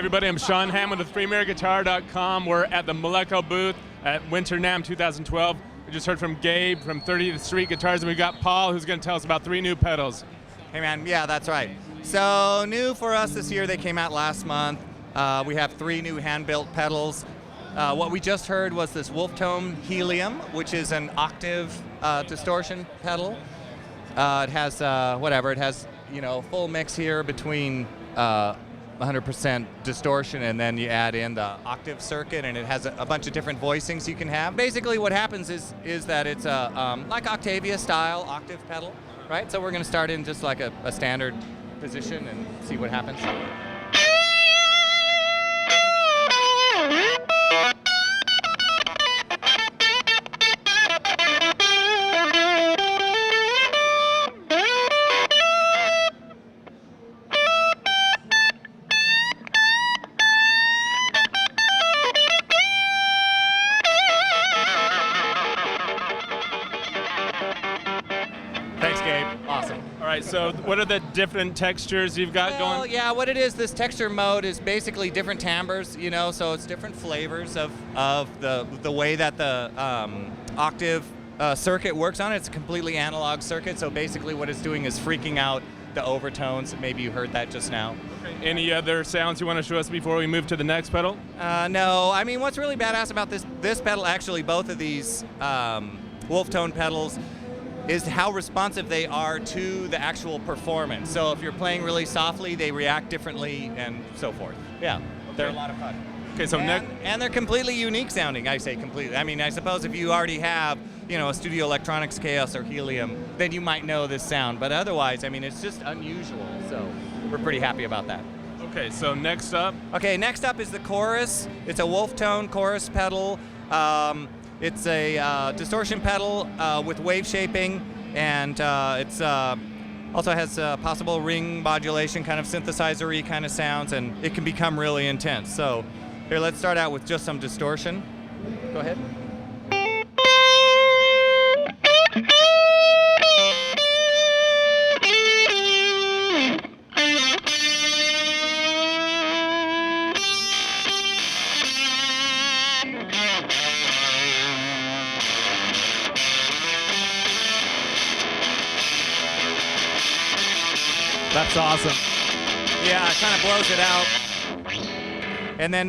everybody, I'm Sean Hammond with FreeMareGuitar.com. We're at the Malekko booth at Winter NAMM 2012. We just heard from Gabe from 30th Street Guitars, and we've got Paul, who's going to tell us about 3 new pedals. Hey man, yeah, that's right. So new for us this year, they came out last month. We have 3 new hand-built pedals. What we just heard was this Wolftone Helium, which is an octave distortion pedal. It has it has full mix here between 100% distortion, and then you add in the octave circuit, and it has a bunch of different voicings you can have. Basically what happens is that it's a like Octavia style octave pedal, right? So we're going to start in just like a standard position and see what happens. Thanks, Gabe. Awesome. All right, so what are the different textures you've got going? Well, yeah, what it is, this texture mode is basically different timbres, so it's different flavors of the way that the octave circuit works on it. It's a completely analog circuit, so basically what it's doing is freaking out the overtones. Maybe you heard that just now. Okay. Any other sounds you want to show us before we move to the next pedal? No, I mean, what's really badass about this pedal, actually, both of these Wolftone pedals, is how responsive they are to the actual performance. So if you're playing really softly, they react differently and so forth. Yeah, they're a lot of fun. Okay, so and they're completely unique sounding. I say completely. I mean, I suppose if you already have, a Studio Electronics Chaos or Helium, then you might know this sound. But otherwise, I mean, it's just unusual. So we're pretty happy about that. Okay, so next up? Okay, next up is the chorus. It's a Wolftone chorus pedal. It's a distortion pedal with wave shaping, and it's also has possible ring modulation, kind of synthesizer-y kind of sounds, and it can become really intense. So here, let's start out with just some distortion. Go ahead. That's awesome. Yeah, it kind of blows it out. And then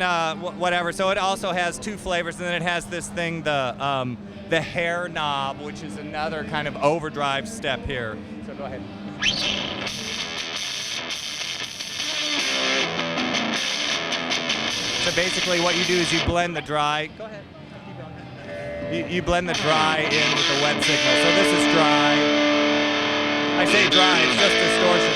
whatever. So it also has 2 flavors, and then it has this thing, the hair knob, which is another kind of overdrive step here. So go ahead. So basically, what you do is you blend the dry. Go ahead. Keep going. You blend the dry in with the wet signal. So this is dry. I say dry, it's just distortion.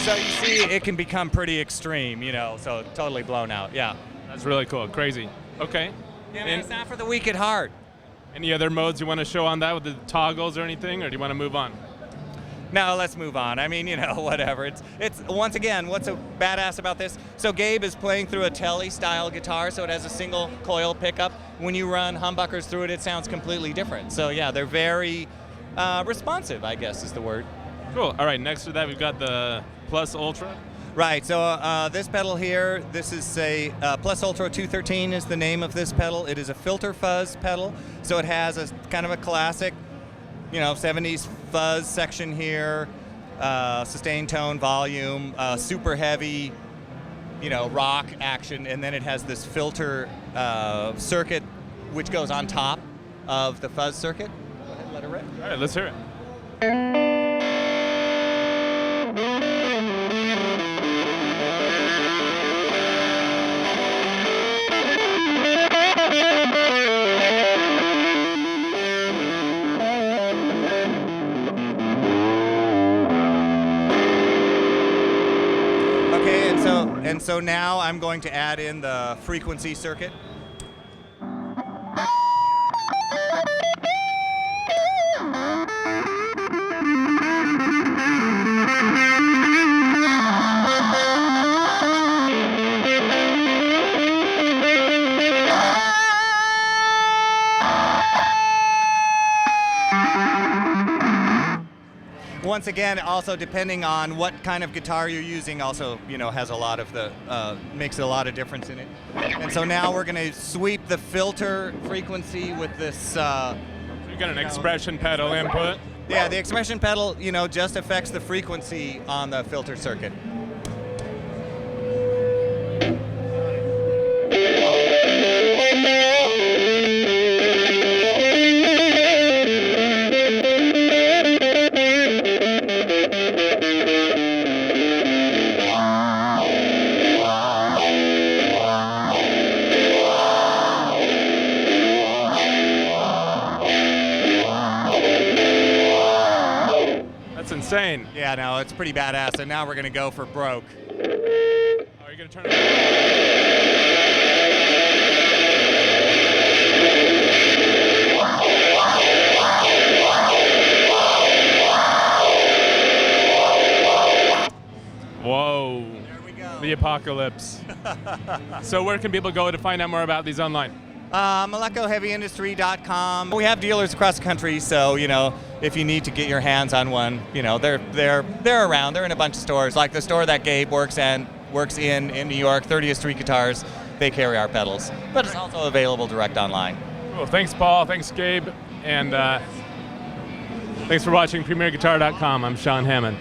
So you see, it can become pretty extreme, so totally blown out, yeah. That's really cool, crazy. Okay. Yeah, man, it's not for the weak at heart. Any other modes you want to show on that with the toggles or anything, or do you want to move on? No, let's move on. I mean, whatever. It's once again, what's so badass about this? So Gabe is playing through a Telly-style guitar, so it has a single coil pickup. When you run humbuckers through it, it sounds completely different. So yeah, they're very responsive, I guess is the word. Cool. All right, next to that, we've got the Plus Ultra. Right, so this pedal here, this is a Plus Ultra 213 is the name of this pedal. It is a filter fuzz pedal, so it has a kind of a classic 70s fuzz section here, sustain tone, volume, super heavy, rock action, and then it has this filter circuit which goes on top of the fuzz circuit. Go ahead and let it rip. All right, let's hear it. And so now I'm going to add in the frequency circuit. once again, also depending on what kind of guitar you're using, also has a lot of the makes a lot of difference in it. And so now we're going to sweep the filter frequency with this. You got an expression pedal input. Yeah, the expression pedal, just affects the frequency on the filter circuit. That's insane. Yeah, no, it's pretty badass. And now we're gonna go for broke. Are you gonna turn it Whoa. There we go. The apocalypse. So where can people go to find out more about these online? MalekkoHeavyIndustry.com. We have dealers across the country, so if you need to get your hands on one, they're around. They're in a bunch of stores, like the store that Gabe works in New York, 30th Street Guitars. They carry our pedals, but it's also available direct online. Cool. Thanks, Paul. Thanks, Gabe. And thanks for watching PremierGuitar.com. I'm Sean Hammond.